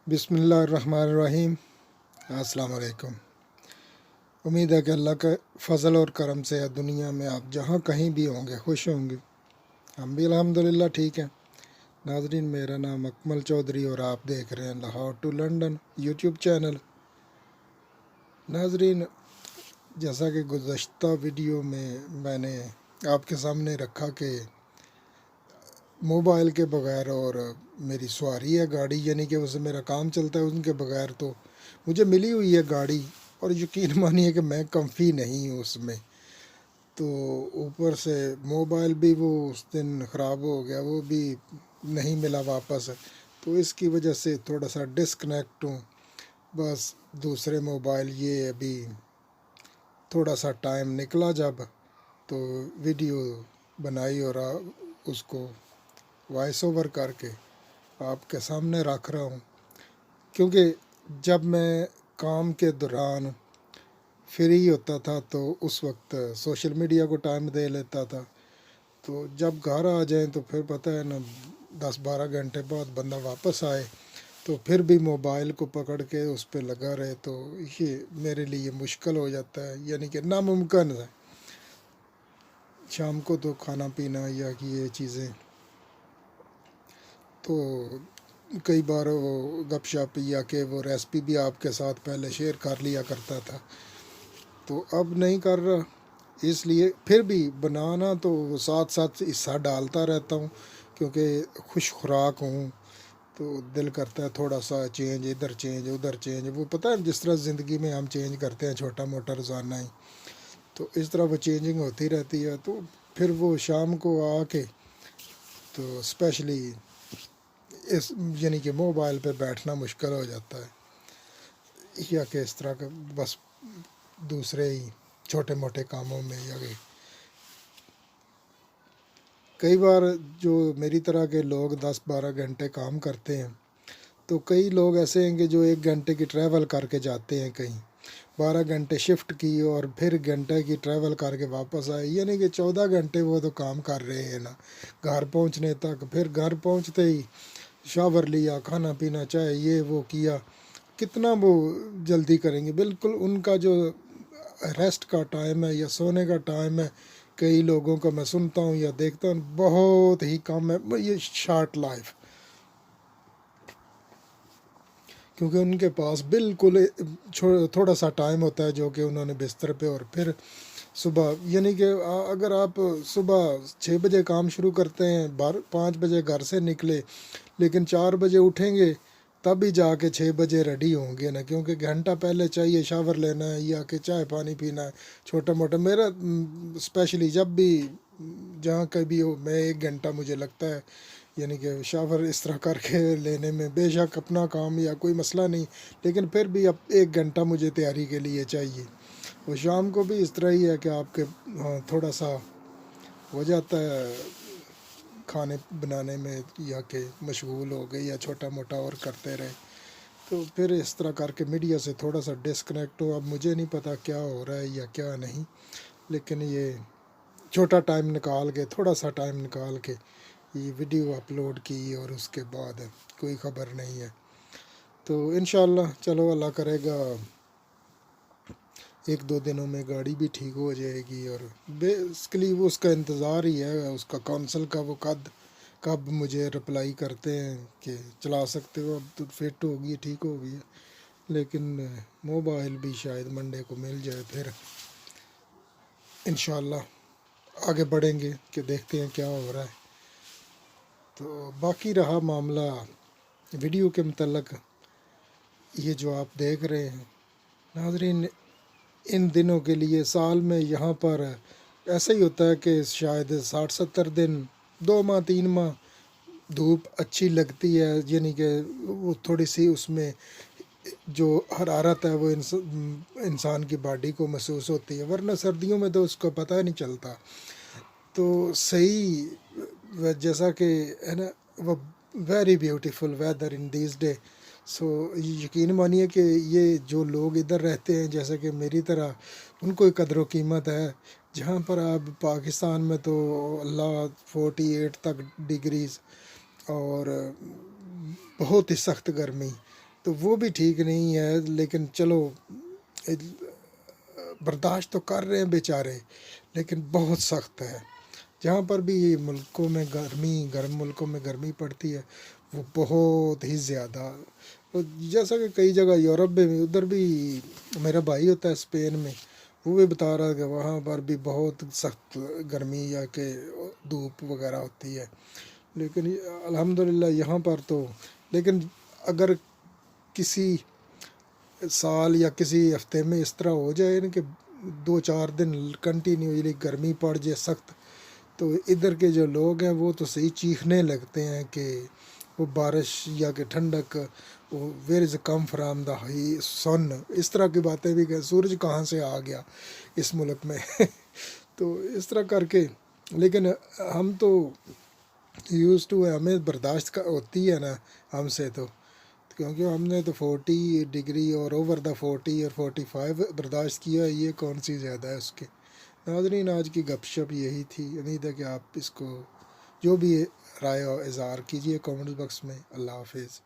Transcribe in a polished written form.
بسم اللہ الرحمن الرحیم۔ السلام علیکم۔ امید ہے کہ اللہ کا فضل اور کرم سے دنیا میں آپ جہاں کہیں بھی ہوں گے خوش ہوں گے۔ ہم بھی الحمدللہ ٹھیک ہیں۔ ناظرین، میرا نام اکمل چودھری اور آپ دیکھ رہے ہیں Lahore to London YouTube channel. ناظرین، جیسا کہ گزشتہ ویڈیو میں نے آپ کے سامنے رکھا کہ موبائل کے بغیر اور میری سواری ہے گاڑی، یعنی کہ اسے میرا کام چلتا ہے ان کے بغیر، تو مجھے ملی ہوئی ہے گاڑی اور یقین مانیے کہ میں کمفی نہیں ہوں اس میں، تو اوپر سے موبائل بھی وہ اس دن خراب ہو گیا، وہ بھی نہیں ملا واپس، تو اس کی وجہ سے تھوڑا سا ڈسکنیکٹ ہوں۔ بس دوسرے موبائل یہ ابھی تھوڑا سا ٹائم نکلا جب، تو ویڈیو بنائی اور اس کو وائس اوور کر کے آپ کے سامنے رکھ رہا ہوں، کیونکہ جب میں کام کے دوران فری ہوتا تھا تو اس وقت سوشل میڈیا کو ٹائم دے لیتا تھا، تو جب گھر آ جائیں تو پھر پتہ ہے نا 10-12 گھنٹے بعد بندہ واپس آئے تو پھر بھی موبائل کو پکڑ کے اس پہ لگا رہے، تو یہ میرے لیے مشکل ہو جاتا ہے، یعنی کہ ناممکن ہے۔ شام کو تو کھانا پینا یا کہ یہ چیزیں تو کئی بار وہ گپ شپ یا کہ وہ ریسپی بھی آپ کے ساتھ پہلے شیئر کر لیا کرتا تھا، تو اب نہیں کر رہا، اس لیے پھر بھی بنانا تو ساتھ ساتھ حصہ ڈالتا رہتا ہوں، کیونکہ خوش خوراک ہوں تو دل کرتا ہے تھوڑا سا چینج، ادھر چینج ادھر چینج، وہ پتہ ہے جس طرح زندگی میں ہم چینج کرتے ہیں چھوٹا موٹا روزانہ ہی، تو اس طرح وہ چینجنگ ہوتی رہتی ہے، تو پھر وہ شام کو آ کے تو اسپیشلی یعنی کہ موبائل پہ بیٹھنا مشکل ہو جاتا ہے، یا کہ اس طرح کا بس دوسرے ہی چھوٹے موٹے کاموں میں، یا کہ کئی بار جو میری طرح کے لوگ 10-12 گھنٹے کام کرتے ہیں، تو کئی لوگ ایسے ہیں کہ جو 1 گھنٹے کی ٹریول کر کے جاتے ہیں کہیں، 12 گھنٹے شفٹ کی اور پھر گھنٹے کی ٹریول کر کے واپس آئے، یعنی کہ 14 گھنٹے وہ تو کام کر رہے ہیں نا گھر پہنچنے تک، پھر گھر پہنچتے ہی شاور لیا، کھانا پینا چائے یہ وہ کیا، کتنا وہ جلدی کریں گے؟ بالکل ان کا جو ریسٹ کا ٹائم ہے یا سونے کا ٹائم ہے، کئی لوگوں کا میں سنتا ہوں یا دیکھتا ہوں بہت ہی کم ہے، یہ شارٹ لائف، کیونکہ ان کے پاس بالکل تھوڑا سا ٹائم ہوتا ہے جو کہ انہوں نے بستر پہ، اور پھر صبح، یعنی کہ اگر آپ صبح 6 بجے کام شروع کرتے ہیں، 5 بجے گھر سے نکلے، لیکن 4 بجے اٹھیں گے تب ہی جا کے 6 بجے ریڈی ہوں گے نا، کیونکہ گھنٹہ پہلے چاہیے شاور لینا ہے یا کہ چائے پانی پینا ہے، چھوٹا موٹا میرا اسپیشلی جب بھی جہاں کبھی ہو میں 1 گھنٹہ مجھے لگتا ہے، یعنی کہ شاور اس طرح کر کے لینے میں، بے شک اپنا کام یا کوئی مسئلہ نہیں، لیکن پھر بھی اب 1 گھنٹہ مجھے تیاری کے لیے چاہیے، اور شام کو بھی اس طرح ہی ہے کہ آپ کے تھوڑا سا ہو جاتا ہے کھانے بنانے میں، یا کہ مشغول ہو گئے یا چھوٹا موٹا اور کرتے رہے، تو پھر اس طرح کر کے میڈیا سے تھوڑا سا ڈسکنیکٹ ہو۔ اب مجھے نہیں پتہ کیا ہو رہا ہے یا کیا نہیں، لیکن یہ چھوٹا ٹائم نکال کے، تھوڑا سا ٹائم نکال کے یہ ویڈیو اپلوڈ کی، اور اس کے بعد کوئی خبر نہیں ہے، تو انشاءاللہ چلو اللہ کرے گا 1-2 دنوں میں گاڑی بھی ٹھیک ہو جائے گی، اور بیسکلی اس کا انتظار ہی ہے، اس کا کونسل کا وہ کب مجھے رپلائی کرتے ہیں کہ چلا سکتے ہو، اب تو فٹ ہوگی ٹھیک ہوگی، لیکن موبائل بھی شاید منڈے کو مل جائے، پھر انشاءاللہ آگے بڑھیں گے کہ دیکھتے ہیں کیا ہو رہا ہے۔ تو باقی رہا معاملہ ویڈیو کے متعلق، یہ جو آپ دیکھ رہے ہیں ناظرین، ان دنوں کے لیے سال میں یہاں پر ایسا ہی ہوتا ہے کہ شاید 60-70 دن، 2 ماہ 3 ماہ دھوپ اچھی لگتی ہے، یعنی کہ وہ تھوڑی سی اس میں جو حرارت ہے وہ انسان کی باڈی کو محسوس ہوتی ہے، ورنہ سردیوں میں تو اس کو پتہ نہیں چلتا، تو صحیح جیسا کہ ہے نا، وہ very beautiful weather in these day, so یقین مانیے کہ یہ جو لوگ ادھر رہتے ہیں جیسے کہ میری طرح، ان کو قدر و قیمت ہے، جہاں پر اب پاکستان میں تو اللہ 48 تک ڈگریز اور بہت ہی سخت گرمی، تو وہ بھی ٹھیک نہیں ہے، لیکن چلو برداشت تو کر رہے ہیں بیچارے، لیکن بہت سخت ہے۔ جہاں پر بھی ملکوں میں گرمی، گرم ملکوں میں گرمی پڑتی ہے وہ بہت ہی زیادہ، اور جیسا کہ کئی جگہ یورپ میں بھی، ادھر بھی میرا بھائی ہوتا ہے اسپین میں، وہ بھی بتا رہا ہے کہ وہاں پر بھی بہت سخت گرمی یا کہ دھوپ وغیرہ ہوتی ہے۔ لیکن الحمدللہ یہاں پر تو، لیکن اگر کسی سال یا کسی ہفتے میں اس طرح ہو جائے نا کہ 2-4 دن کنٹینیولی گرمی پڑ جائے سخت، تو ادھر کے جو لوگ ہیں وہ تو صحیح چیخنے لگتے ہیں کہ وہ بارش یا کہ ٹھنڈک، وہ where is come from the high sun, اس طرح کی باتیں بھی کہ سورج کہاں سے آ گیا اس ملک میں تو اس طرح کر کے، لیکن ہم تو یوز ٹو ہے، ہمیں برداشت کا ہوتی ہے نا ہم سے تو، کیونکہ ہم نے تو 40 ڈگری اور اوور دا 40 اور 45 برداشت کیا ہے، یہ کون سی زیادہ ہے اس کے۔ ناظرین آج کی گپ شپ یہی تھی، امید ہے کہ آپ اس کو جو بھی رائے و اظہار کیجیے کامنٹ باکس میں۔ اللہ حافظ۔